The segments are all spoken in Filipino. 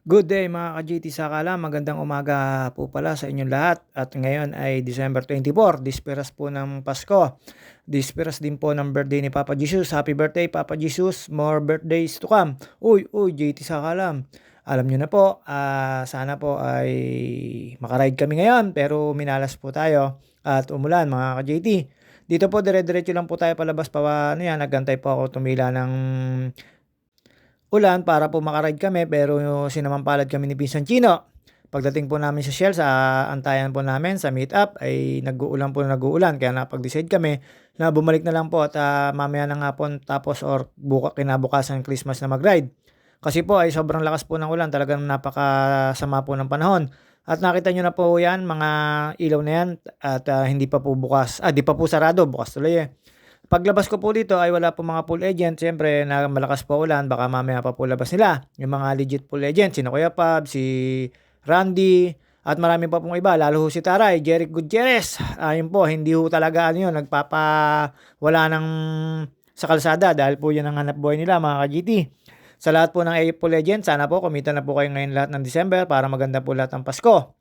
Good day mga ka-GT Sakala, magandang umaga po pala sa inyong lahat at ngayon ay December 24, disperas po ng Pasko. Disperas din po ng birthday ni Papa Jesus. Happy birthday Papa Jesus, more birthdays to come. Uy, GT Sakala, alam nyo na po, sana po ay makaride kami ngayon pero minalas po tayo at umulan mga ka-GT. Dito po dire-diretso lang po tayo palabas pa, nagantay po ako tumila ng ulan para po maka-ride kami pero sinamampalad kami ni Pinsan Chino. Pagdating po namin sa Shell, sa antayan po namin sa meet-up ay nag-uulan kaya napag-decide kami na bumalik na lang po at mamaya ng hapon tapos or kinabukasan Christmas na mag-ride. Kasi po ay sobrang lakas po ng ulan, talagang napakasama po ng panahon. At nakita nyo na po yan, mga ilaw na yan at hindi pa po bukas, di pa po sarado, bukas tuloy eh. Paglabas ko po dito ay wala po mga pool agent. Siyempre na malakas po ulan, baka mamaya pa po labas nila. Yung mga legit pool agent, si Kuya Pab, si Randy, at marami pa pong iba. Lalo ho si Taray, Jeric Gutierrez. Ayun po, hindi ho talaga wala ng sa kalsada dahil po yan ang hanap buhay nila mga ka-GT. Sa lahat po ng pool agent, sana po kumita na po kayo ngayon lahat ng December para maganda po lahat ng Pasko.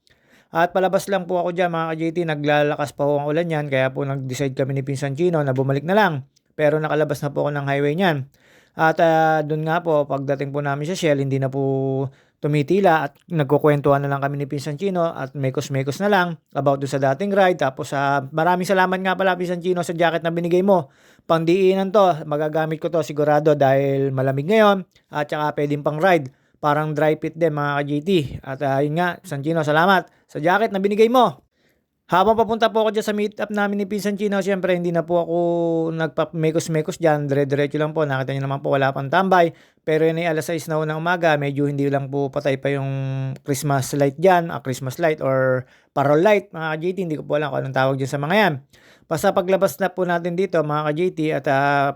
At palabas lang po ako diyan mga ka-JT, naglalakas pa po ang ulan niyan kaya po nag-decide kami ni Pinsan Chino na bumalik na lang. Pero nakalabas na po ako ng highway niyan. At doon nga po, pagdating po namin sa Shell, hindi na po tumitila at nagkukwentuhan na lang kami ni Pinsan Chino at mekos-mekos na lang about doon sa dating ride. Tapos maraming salamat nga pala Pinsan Chino sa jacket na binigay mo. Pangdiinan to, magagamit ko to sigurado dahil malamig ngayon at saka pwedeng pang ride. Parang dry fit din mga ka-GT. At yun nga, Pinsan Chino, salamat sa jacket na binigay mo. Habang papunta po ako dyan sa meet up namin ni Pinsan Chino, syempre hindi na po ako nagpapamekos-mekos dyan. Dire-diretso lang po. Nakita niyo naman po wala pang tambay. Pero yun ay alas 6 na unang umaga. Medyo hindi lang po patay pa yung Christmas light dyan. Christmas light or parol light mga ka-JT. Hindi ko po alam kung anong tawag dyan sa mga yan. Basta paglabas na po natin dito mga ka-JT at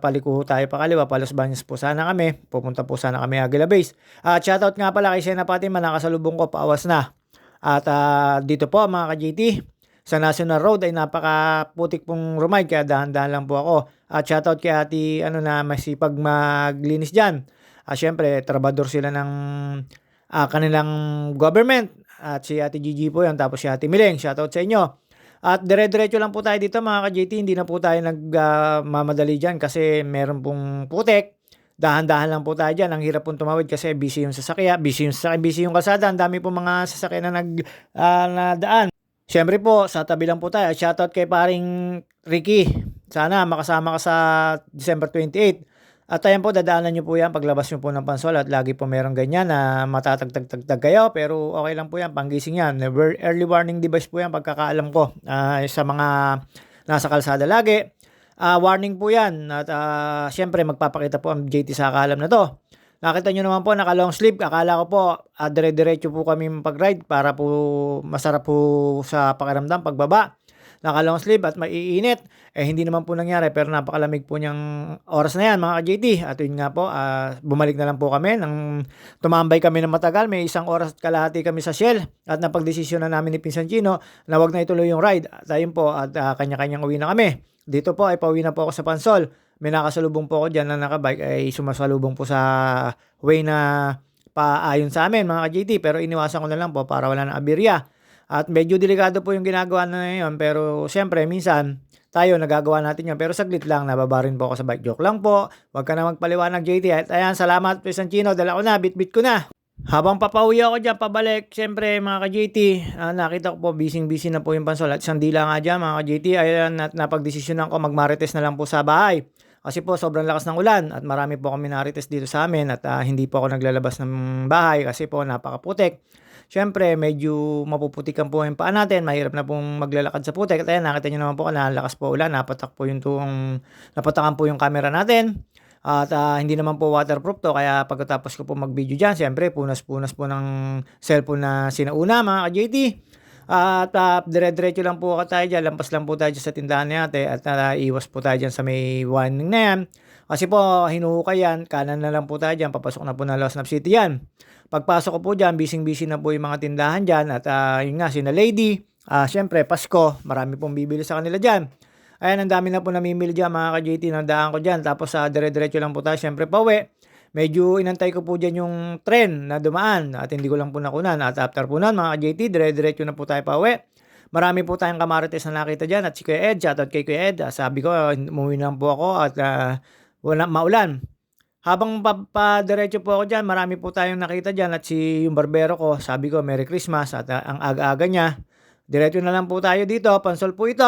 paliko tayo pa kaliwa. Palos Baños po sana kami. Pupunta po sana kami Aguila Base. At shoutout nga pala kay Sena Fatima. Nakasalubong ko paawas na. At dito po mga ka-JT, sa National Road ay napakaputik pong ride kaya dahan-dahan lang po ako. At shoutout kay ate na masipag maglinis diyan. Syempre trabador sila ng kanilang government. At si ate Gigi po yan, tapos si ate Mileng, shoutout sa inyo. At dire-diretso lang po tayo dito mga ka-JT, hindi na po tayo nagmamadali dyan kasi meron pong putik. Dahan-dahan lang po tayo dyan. Ang hirap pong tumawid kasi busy yung sasakyan, busy yung kalsada. Ang dami po mga sasakyan na nadaan. Siyempre po, sa tabi lang po tayo. Shoutout kay paring Ricky. Sana makasama ka sa December 28. At ayan po, dadaanan nyo po yan paglabas nyo po ng Pansol at lagi po meron ganyan na matatagtag-tagtag kayo. Pero okay lang po yan, panggising yan. Early warning device po yan pagkakaalam ko sa mga nasa kalsada lagi. Warning po yan. At siyempre magpapakita po ang JT sa kaalam na to. Nakita nyo naman po, naka long sleeve. Akala ko po, dire-diretso po kami pag-ride para po masarap po sa pakiramdam pagbaba. Naka long sleeve at maiinit. Hindi naman po nangyari pero napakalamig po niyang oras na yan mga ka-JT. At yun nga po, bumalik na lang po kami. Nang tumambay kami ng matagal, may 1 oras at kalahati kami sa Shell. At napagdesisyon na namin ni Pinsan Chino na wag na ituloy yung ride. At ayun po, at kanya-kanyang uwi na kami. Dito po ay pauwi na po ako sa Pansol. May nakasalubong po ako dyan na nakabike ay sumasalubong po sa way na paayon sa amin mga ka-JT. Pero iniwasan ko na lang po para wala na aberya. At medyo delikado po yung ginagawa na ngayon. Pero siyempre minsan tayo nagagawa natin yan. Pero saglit lang nababarin po ako sa bike. Joke lang po. Huwag ka na magpaliwanag JT. At ayan, salamat Pinsan Chino. Dala ko na, bit-bit ko na. Habang papauwi ako dyan, pabalik, siyempre mga ka-JT, nakita ko po, busy na po yung Pansol. At isang dila nga dyan mga ka-JT, ayan, napagdesisyonan ko, magmarites na lang po sa bahay. Kasi po, sobrang lakas ng ulan at marami po kami narites dito sa amin at hindi po ako naglalabas ng bahay kasi po napakaputik. Siyempre, medyo mapuputikan po yung paa natin, mahirap na pong maglalakad sa putik. At ayan, nakita nyo naman po, lakas po ulan, napatakan po yung camera natin. At hindi naman po waterproof to, kaya pagkatapos ko po mag-video dyan, siyempre punas-punas po ng cellphone na sinauna mga ka-JT. At dire-diretso lang po tayo dyan, lampas lang po tayo dyan sa tindahan natin at iwas po tayo dyan sa may warning na yan. Kasi po hinuhukay yan, kanan na lang po tayo dyan, papasok na po na Los Nap City yan. Pagpasok ko po dyan, busy na po yung mga tindahan dyan at yun nga, sina Lady, siyempre Pasko, marami pong bibili sa kanila dyan. Ayan, ang dami na po namimili dyan mga ka-JT, nandaan ko dyan. Tapos dire-diretso lang po tayo, siyempre pauwi. medyo inantay ko po diyan yung tren na dumaan at hindi ko lang po nakunan at after po nun mga ka-JT dire-diretso na po tayo pauwi. Marami po tayong kamarites na nakita diyan at si Kuya Ed, shoutout kay Kuya Ed, sabi ko umuwi na lang po ako at wala maulan. Habang padiretso po ako diyan marami po tayong nakita diyan at yung barbero ko sabi ko Merry Christmas at ang aga-aga niya. Diretso na lang po tayo dito, pansol po ito.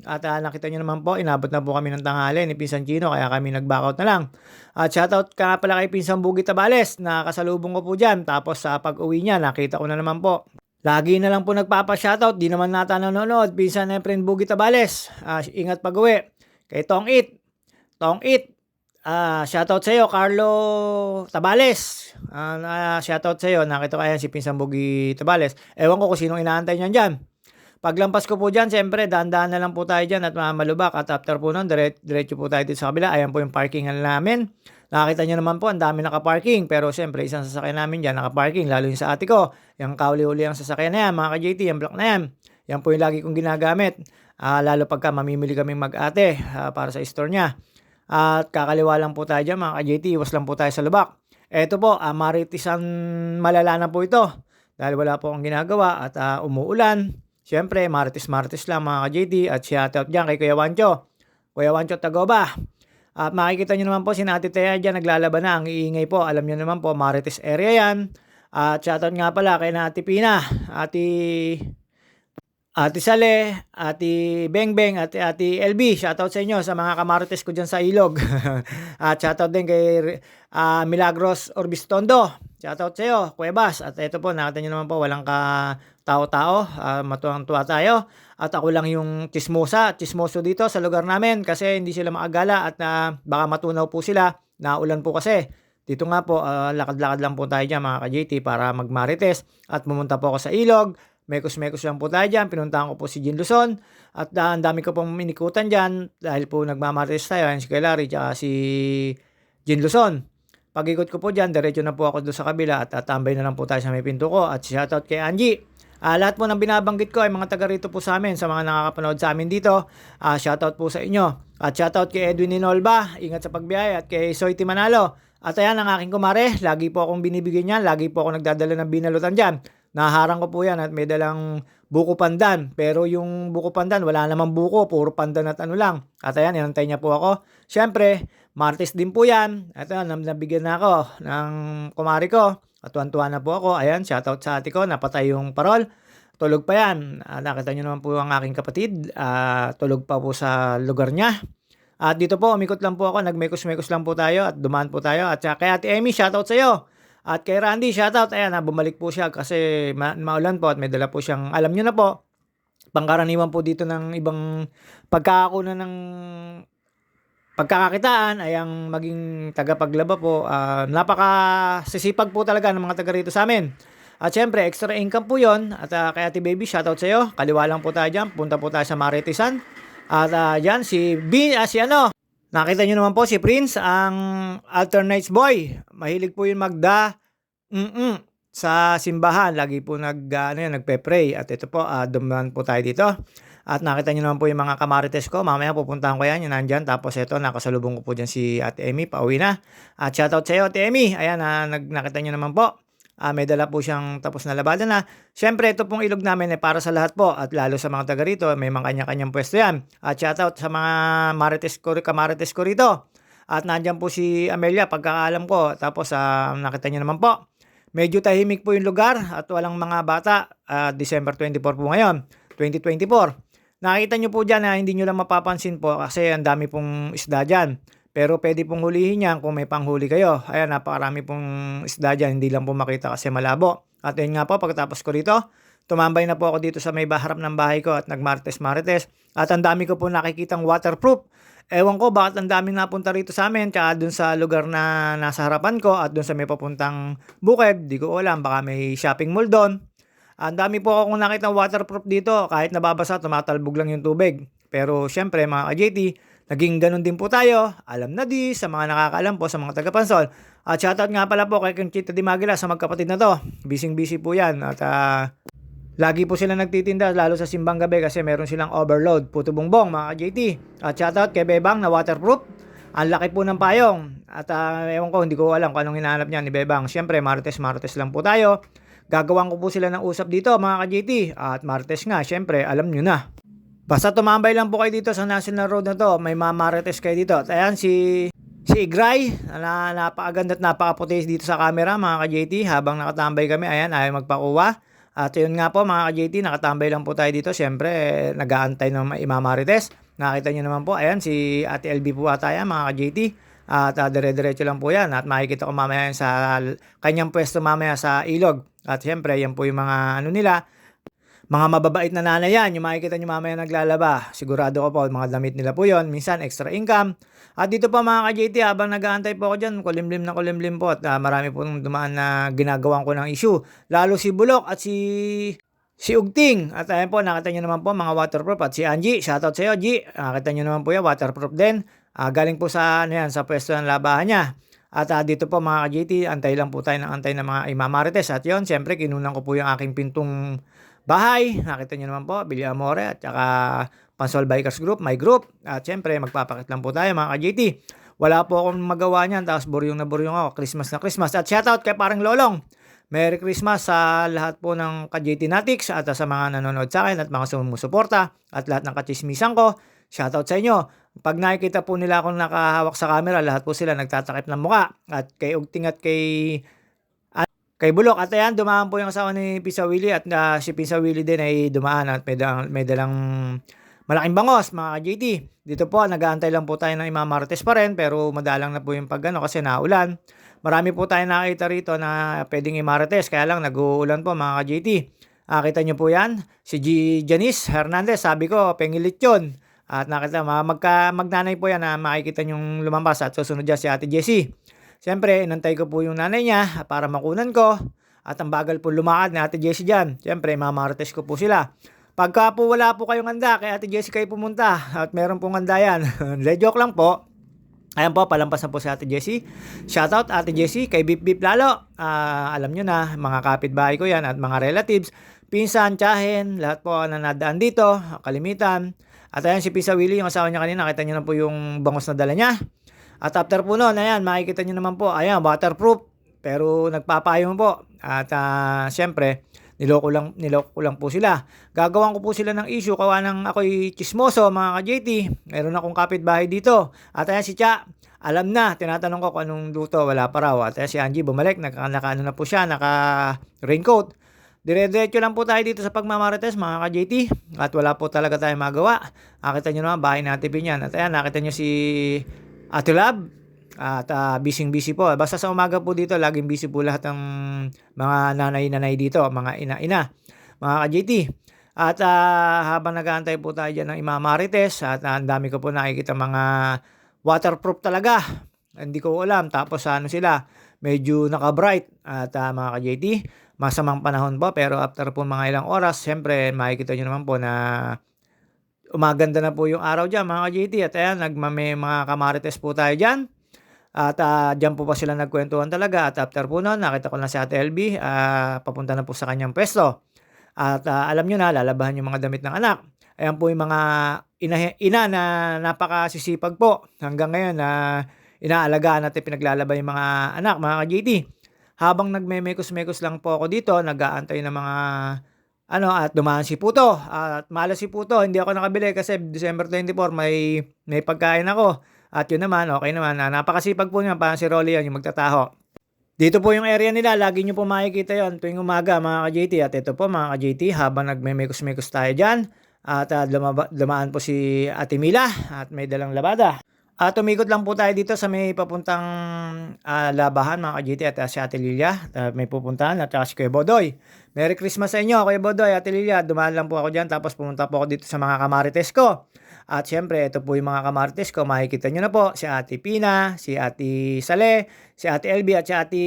At nakita niyo naman po, inabot na po kami ng tanghali ni Pinsan Chino kaya kami nag-backout na lang. At shoutout ka pala kay Pinsan Bugi Tabales na kasalubong ko po dyan. Tapos sa pag-uwi niya, nakita ko na naman po. Lagi na lang po nagpapa-shoutout, di naman nata nanonood. Pinsan Efren Bugi Tabales, ingat pag-uwi. Kay Tong It, shoutout sa iyo Carlo Tabales. Shoutout sa iyo, nakita ko ayan si Pinsan Bugi Tabales. Ewan ko kung sinong inaantay niyan diyan. Paglampas ko po dyan, siyempre, dahan-dahan na lang po tayo dyan at malubak. At after po nun, diretso po tayo dito sa kabila. Ayan po yung parkingan namin. Nakakita nyo naman po, ang dami nakaparking. Pero siyempre, isang sasakyan namin dyan nakaparking. Lalo yung sa ate ko. Yung kauli-uli ang sasakyan na yan, mga ka-JT, yung block na yan. Yan po yung lagi kong ginagamit. Lalo pagka mamimili kaming mag-ate para sa store niya. At kakaliwa lang po tayo dyan, mga ka-JT. Iwas lang po tayo sa lubak. Eto po, maritisan malala na po ito. Dahil wala po akong ginagawa at umuulan. Siyempre, Martes lang mga ka-JT at shoutout dyan kay Kuya Wancho. Kuya Wancho Tagoba. At makikita nyo naman po si Ate Thea dyan naglalaban na. Ang iingay po. Alam nyo naman po, Marites area yan. At shoutout nga pala kay Ate Pina, Ate Sale, Ate Bengbeng, at Ate LB. Shoutout sa inyo sa mga kamarites ko dyan sa ilog. At shoutout din kay Milagros Orbistondo. Shoutout sa iyo, Kuya Bas. At ito po, nakita nyo naman po, walang tao-tao, matuwang-tuwa tayo. At ako lang yung chismoso dito sa lugar namin kasi hindi sila maagala at baka matunaw po sila. Naulan po kasi. Dito nga po, lakad-lakad lang po tayo dyan mga ka-JT para magmarites. At pumunta po ako sa ilog. Mekos-mekos lang po tayo dyan. Pinuntahan ko po si Jin Luzon. At ang dami ko pong minikutan dyan dahil po nagmamarites tayo. Si Kailari at si Jin Luzon. Pag-ikot ko po dyan, diretso na po ako doon sa kabila at tambay na lang po tayo sa may pinto ko. At shoutout kay Angie. Lahat po ng binabanggit ko ay mga taga rito po sa amin, sa mga nakakapanood sa amin dito. Shoutout po sa inyo. At shoutout kay Edwin Inolba, ingat sa pagbiyahe, at kay Soiti Manalo. At ayan ang aking kumare, lagi po akong binibigyan niyan, lagi po ako nagdadala ng binalutan dyan. Naharang ko po yan at may dalang buko pandan. Pero yung buko pandan, wala namang buko, puro pandan at ano lang. At ayan, inantay niya po ako. Siyempre, Martes din po yan. At nabigyan na ako ng kumari ko. At tuwan-tuwa na po ako. Ayan, shoutout sa ate ko. Napatay yung parol. Tulog pa yan. Nakita nyo naman po ang aking kapatid. Tulog pa po sa lugar niya. At dito po, umikot lang po ako. Nagmekos-mekos lang po tayo. At dumaan po tayo. At kay ate Amy, shoutout sa iyo. At kay Randy, shoutout. Ayan, bumalik po siya kasi maulan po. At may dala po siyang, alam nyo na po, pangkaraniwan po dito ng ibang pagkakakuna ng pagkakakitaan ay ang maging tagapaglaba po. Napaka-sisipag po talaga ng mga taga rito sa amin. At syempre, extra income po yon. At kay Ate Baby, shoutout sa iyo. Kaliwa lang po tayo dyan. Punta po tayo sa Maritisan. At dyan, nakita nyo naman po si Prince, ang alternates boy. Mahilig po yung sa simbahan. Lagi po nagpe-pray. At ito po, dumaan po tayo dito. At nakita nyo naman po yung mga kamarites ko. Mamaya pupuntahan ko yan, yung nandyan. Tapos ito, nakasalubong ko po dyan si Ate Amy, pauwi na. At shoutout sa iyo, Ate Amy. Ayan, nakita nyo naman po. May dala po siyang tapos na labada na. Siyempre, ito pong ilog namin ay para sa lahat po. At lalo sa mga taga rito, may mga kanya-kanyang pwesto yan. At shoutout sa mga kamarites ko rito. At nandyan po si Amelia, pagkakaalam ko. Tapos, nakita nyo naman po. Medyo tahimik po yung lugar at walang mga bata. December 24 po ngayon, 2024. Nakita nyo po dyan na hindi nyo lang mapapansin po kasi ang dami pong isda dyan. Pero pwede pong hulihin yan kung may panghuli kayo. Ayan, napakarami pong isda dyan. Hindi lang po makita kasi malabo. At yun nga po, pagkatapos ko rito, tumambay na po ako dito sa may harap ng bahay ko at nagmarites-marites. At ang dami ko po nakikitang waterproof. Ewan ko bakit ang daming napunta rito sa amin. Tsaka dun sa lugar na nasa harapan ko at dun sa may papuntang bukid. Di ko alam, baka may shopping mall doon. Ang dami po akong nakita waterproof dito. Kahit nababasa, tumatalbog lang yung tubig. Pero syempre mga ka-JT, naging ganun din po tayo. Alam na sa mga nakakaalam po, sa mga taga-Pansol. At shoutout nga pala po kay Conchita Di Magila sa magkapatid na to. Busy po yan. At lagi po sila nagtitinda lalo sa simbang gabi kasi meron silang overload. Puto bongbong mga ka-JT. At shoutout kay Bebang na waterproof. Ang laki po ng payong at ewan ko, hindi ko alam kung anong hinahanap niya ni Bebang. Siyempre Martes lang po tayo. Gagawan ko po sila ng usap dito mga ka-JT. At Martes nga, siyempre alam nyo na. Basta tumambay lang po kayo dito sa National Road na to. May mamarites kayo dito. At ayan si Igray, na napakaganda at napakaputi dito sa camera mga ka-JT. Habang nakatambay kami, ayan, ayaw magpakuha. At yun nga po mga ka-JT, nakatambay lang po tayo dito. Siyempre, nag-aantay ng imamarites. Nakita nyo naman po, ayan, si Ate LB po ata yan mga ka-JT. At dire-diretso lang po yan. At makikita ko mamaya yan sa kanyang pwesto mamaya sa ilog. At siyempre, yan po yung mga ano nila. Mga mababait na nanay yan, yung makikita nyo mamaya naglalaba. Sigurado ko po, mga damit nila po yon. Minsan, extra income. At dito pa mga ka-JT, habang nag-aantay po ako dyan, kulimlim po. At marami po dumaan na ginagawan ko ng issue. Lalo si Bulok at si Ugting. At ayan po, nakita nyo naman po mga waterproof. At si Angie, shoutout sa iyo, G. Nakita nyo naman po yan, waterproof din. Galing po sa, ano yan, sa pwesto ng labahan niya. At dito po mga ka-JT, antay lang po tayo ng antay ng mga imamarites. At yon, siyempre, kinunan ko po yung aking pintong bahay. Nakita nyo naman po, Billy Amore at saka Pansol Bikers Group, my group. At syempre, magpapakit lang po tayo mga ka-JT. Wala po akong magawa niyan, tapos buryong na buryong ako, Christmas na Christmas. At shoutout kay parang Lolong. Merry Christmas sa lahat po ng ka-JT Natics at sa mga nanonood sa akin at mga sumusuporta at lahat ng kachismisan ko. Shoutout sa inyo. Pag nakikita po nila akong nakahawak sa camera, lahat po sila nagtatakip ng muka. At kay Ugting at kay Bulok. At ayan, dumaan po yung asawa ni Pisa Willie at si Pisa Willie din ay dumaan at may dalang malaking bangos mga ka-JT. Dito po, nag-aantay lang po tayo ng imamarites pa rin pero madalang na po yung pagano kasi naulan. Marami po tayo nakita rito na pwedeng imarites kaya lang nag-uulan po mga ka-JT. Kita nyo po yan, si Janice Hernandez, sabi ko, pengilit yun. At nakita, magnanay po yan na makikita nyong lumampas at susunod dyan si Ate Jessie. Siyempre, inantay ko po yung nanay niya para makunan ko. At ang bagal po lumakad ni Ate Jessie dyan. Siyempre, mamarites ko po sila. Pagka po wala po kayong handa, kay Ate Jessie kayo pumunta. At meron pong handa yan. Joke lang po. Ayan po, palampas na po si Ate Jessie. Shoutout Ate Jessie, kay Bip Bip lalo. Alam nyo na, mga kapitbahay ko yan at mga relatives. Pinsan, tiyahin, lahat po na nadaan dito. Kalimitan. At ayan si Pisa Willie, yung asawa niya kanina. Nakita nyo na po yung bangos na dala niya. At after po noon, ayan, makikita nyo naman po, ayan, waterproof, pero nagpapayong po. At siyempre, niloko lang po sila. Gagawan ko po sila ng issue, kawa ng ako'y chismoso, mga ka-JT. Meron akong kapitbahay dito. At ayan si Cha, alam na, tinatanong ko kung anong luto, wala pa raw. At ayan si Angie, bumalik, naka-ano na po siya, naka-raincoat. Dire-diretso lang po tayo dito sa pagmamarites mga ka-JT. At wala po talaga tayong magawa. Nakita nyo naman, bahay natin pinyan. At ayan, nakita nyo si Ate Lab at busy po. Basta sa umaga po dito, laging busy po lahat ng mga nanay-nanay dito, mga ina-ina, mga ka-JT. At habang nag-aantay po tayo dyan ng imamarites, at ang dami ko po nakikita mga waterproof talaga. Hindi ko alam. Tapos ano sila, medyo naka-bright. At mga ka-JT, masamang panahon po. Pero after po mga ilang oras, siyempre makikita nyo naman po na umaganda na po yung araw dyan mga ka-JT. At ayan, may mga kamarites po tayo dyan. At dyan po pa sila nagkwentuhan talaga. At after po nun, nakita ko na si Ate LB. Papunta na po sa kanyang pwesto. At alam nyo na, lalabahan yung mga damit ng anak. Ayan po yung mga ina na napakasisipag po. Hanggang ngayon na inaalagaan natin pinaglalaba yung mga anak, mga ka-JT. Habang nagme-mekos-mekos lang po ako dito, nag-aantay ng mga at dumaan si Puto. At malas si Puto, hindi ako nakabili kasi December 24 may pagkain ako. At yun naman, okay naman. Napakasipag po niya, parang si Rolly yan, yung magtataho. Dito po yung area nila, lagi nyo po makikita yon tuwing umaga mga ka-JT. At ito po mga ka-JT, habang nagme-mekos-mekos tayo dyan. At dumaan po si Ate Mila at may dalang labada. At umikot lang po tayo dito sa may papuntang labahan mga ka-JT at si Ate Lilia. May pupuntahan at si Kuya Bodoy. Merry Christmas sa inyo Kuya Bodoy, Ate Lilia. Dumaan lang po ako dyan tapos pumunta po ako dito sa mga kamarites ko. At syempre ito po yung mga kamarites ko. Makikita nyo na po si Ate Pina, si Ate Sale, si Ate LB at si Ate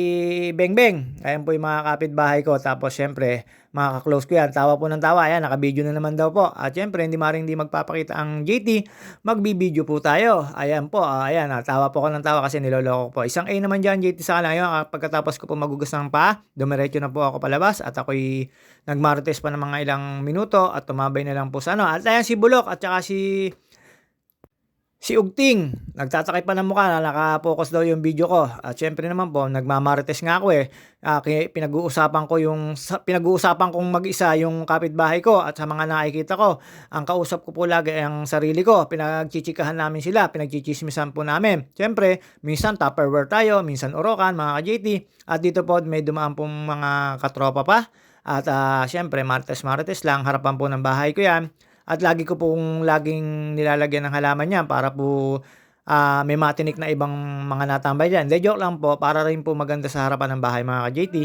Bengbeng. Ayan po yung mga kapitbahay ko. Tapos syempre mga ka-close ko yan. Tawa po ng tawa. Ayan, naka-video na naman daw po. At syempre, hindi magpapakita ang JT. Magbi-video po tayo. Ayan po. Ayan, tawa po ako ng tawa kasi niloloko po. Isang A naman dyan, JT sa kanila. Ngayon, pagkatapos ko po magugas ng paa, dumiretso na po ako palabas. At ako'y nagmarites pa ng mga ilang minuto. At tumabay na lang po sa ano. At ayan si Bulok at saka si Si Ugting, nagtatakip pa ng mukha na naka-focus daw yung video ko. At siyempre naman po, nagmamarites nga ako eh. Kaya pinag-uusapan kong mag-isa yung kapitbahay ko at sa mga nakikita ko. Ang kausap ko po lagi ay ang sarili ko. Pinagchichikahan namin sila, pinagchichismisan po namin. Siyempre, minsan Tupperware tayo, minsan Orokan, mga ka-JT. At dito po may dumaan pong mga katropa pa. At siyempre, marites-marites lang, harapan po ng bahay ko yan. At lagi ko pong laging nilalagyan ng halaman yan para po may matinik na ibang mga natambay dyan. De joke lang po, para rin po maganda sa harapan ng bahay mga ka-JT.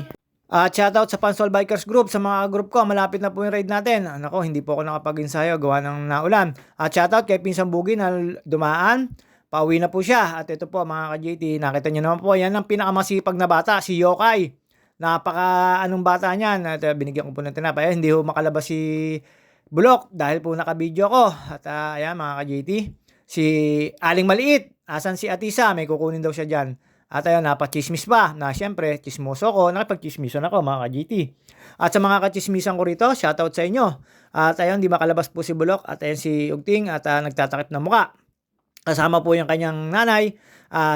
At shoutout sa Pansol Bikers Group, sa mga group ko, malapit na po yung raid natin. Nako, hindi po ako nakapag-ensayo, gawa ng naulan. At shoutout kay Pinsang Bugi na dumaan, pauwi na po siya. At ito po mga ka-JT, nakita nyo naman po, yan ang pinakamasipag na bata, si Yokai. Anong bata niyan. At binigyan ko po ng tinapay. Hindi ho makalabas si Bulok dahil po naka-video ko. At ayan mga ka-JT, si Aling Maliit, asan si Atisa, may kukunin daw siya dyan. At ayun, napachismis pa na siyempre, chismoso ko, nakipagchismisan ako mga ka-JT. At sa mga kachismisan ko rito, shoutout sa inyo. At ayun, di makalabas po si Bulok at ayun si Ugting at nagtatakip ng muka. Kasama po yung kanyang nanay.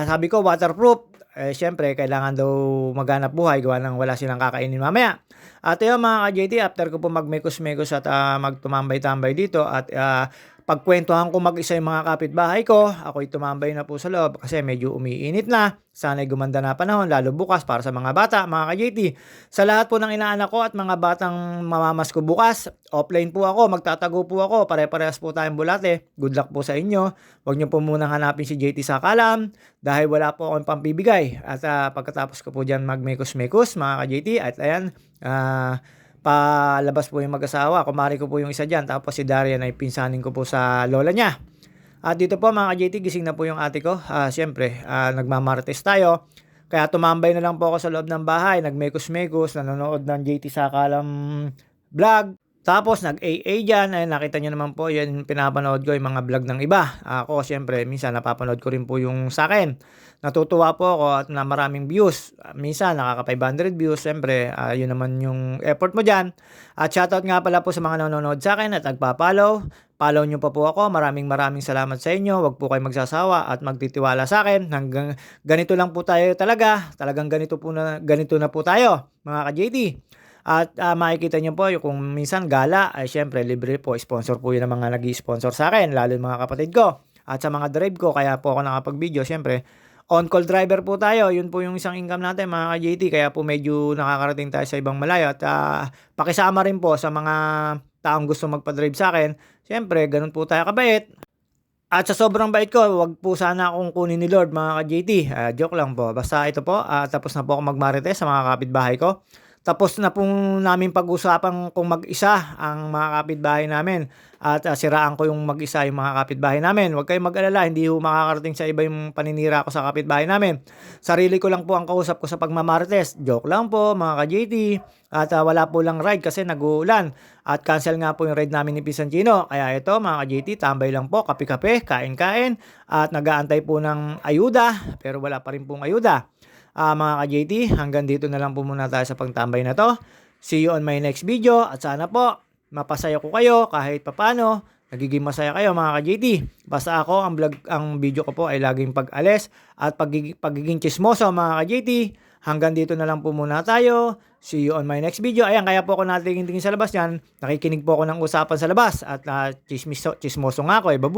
Sabi ko, waterproof. Siyempre, kailangan daw maghanap buhay gawa nang wala silang kakainin mamaya. At ayun mga ka-JT, after ko po magmekos-mekos at magtumambay-tambay dito at pagkwentuhan ko mag-isa yung mga kapitbahay ko, ako'y tumambay na po sa loob kasi medyo umiinit na. Sana'y gumanda na panahon, lalo bukas para sa mga bata, mga ka-JT. Sa lahat po ng inaanak ko at mga batang mamamas ko bukas, offline po ako, magtatago po ako, pare-parehas po tayong bulate. Good luck po sa inyo. Huwag niyo po munang hanapin si JT sa kalam dahil wala po akong pampibigay. At pagkatapos ko po dyan magmekos-mekos, mga ka-JT, at ayan, palabas po yung mag-asawa. Kumari ko po yung isa dyan. Tapos si Darian ay pinsanin ko po sa lola niya. At dito po mga ka-JT, gising na po yung ate ko. Siyempre, nagmamarites tayo. Kaya tumambay na lang po ako sa loob ng bahay. Nagmekos-mekos, nanonood ng JT sa kalam vlog. Tapos nag-AA dyan, ay nakita nyo naman po, yan pinapanood ko yung mga vlog ng iba. Ako siyempre, minsan napapanood ko rin po yung sa akin. Natutuwa po ako at na maraming views. Minsan nakaka 500 views, siyempre, yun naman yung effort mo dyan. At shoutout nga pala po sa mga nanonood sa akin at nagpa-follow. Follow nyo pa po ako, maraming salamat sa inyo. Huwag po kayo magsasawa at magtitiwala sa akin. Hanggang ganito lang po tayo talagang ganito na po tayo, mga ka-JT. At makikita nyo po, kung minsan gala, ay syempre libre po. Sponsor po yun ang mga nag-i-sponsor sa akin, lalo yung mga kapatid ko. At sa mga drive ko, kaya po ako nakapag-video, syempre, on-call driver po tayo. Yun po yung isang income natin, mga ka-JT. Kaya po medyo nakakarating tayo sa ibang malayo. At pakisama rin po sa mga taong gusto magpa-drive sa akin. Syempre, ganun po tayo kabait. At sa sobrang bait ko, wag po sana akong kunin ni Lord, mga ka-JT. Joke lang po. Basta ito po, tapos na po ako magmarites sa mga kapitbahay ko. Tapos na pong namin pag-usapan kung mag-isa ang mga kapitbahay namin at siraan ko yung mag-isa yung mga kapitbahay namin. Huwag kayong mag-alala, hindi ho makakarating sa iba yung paninira ko sa kapitbahay namin. Sarili ko lang po ang kausap ko sa pagmamarites. Joke lang po mga ka-JT. At wala po lang ride kasi nag-uulan. At cancel nga po yung ride namin ni Pisan Chino. Kaya ito mga ka-JT, tambay lang po, kape-kape, kain-kain. At nag-aantay po ng ayuda, pero wala pa rin pong ayuda. Mga ka-JT, hanggang dito na lang po muna tayo sa pagtambay na to. See you on my next video at sana po mapasaya ko kayo kahit papano. Nagiging masaya kayo mga ka-JT. Basta ako, ang video ko po ay laging pag-alis at pagiging chismoso mga ka-JT. Hanggang dito na lang po muna tayo. See you on my next video. Ayan, kaya po ako natingin sa labas yan. Nakikinig po ako ng usapan sa labas at chismoso nga ako eh. Babu.